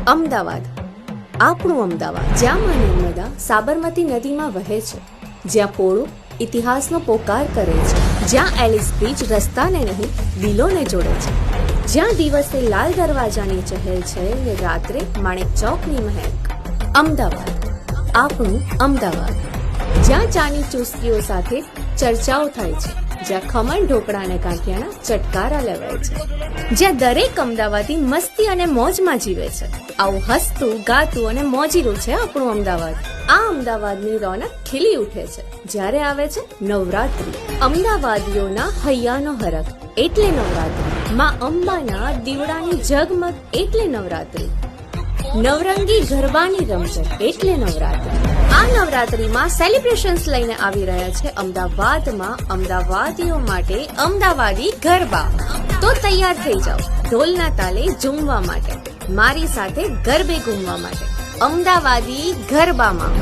અમદાવાદ, આપણું અમદાવાદ, જ્યાં માં નર્મદા સાબરમતી નદીમાં વહે છે, જ્યાં પોળો ઇતિહાસનો પોકાર કરે છે, જ્યાં એલિસ બ્રિજ રસ્તાને નહીં દિલોને જોડે છે, જ્યાં દિવસે લાલ દરવાજાની ચહેલ છે ને રાત્રે માણેક ચોકની મહેક. અમદાવાદ, આપણું અમદાવાદ, જ્યાં ચાની ચુસ્કીઓ સાથે ચર્ચાઓ થાય છે, જ્યાં ખમણ ઢોકળા અને ગાંઠિયાના ચટકારા લેવાય છે, જ્યાં દરેક અમદાવાદી મસ્તી અને મોજમાં જીવે છે. આવું હસતું, ગાતું અને મોજીલું છે આપણું અમદાવાદ. આ અમદાવાદની રોનક ખીલી ઉઠે છે જ્યારે આવે છે નવરાત્રી. અમદાવાદીઓના હૈયાનો હરખ એટલે નવરાત્રી. માં અંબાના દીવડાની ઝગમગ એટલે નવરાત્રી. નવરંગી ગરબાની રમઝટ એટલે નવરાત્રી. આ નવરાત્રીમાં સેલિબ્રેશન્સ લઈને આવી રહ્યા છે અમદાવાદમાં અમદાવાદીઓ માટે અમદાવાદી ગરબા. તો તૈયાર થઈ જાઓ ઢોલના તાલે ઝૂમવા માટે, મારી સાથે ગરબે ઘૂમવા માટે. અમદાવાદી ગરબામાં.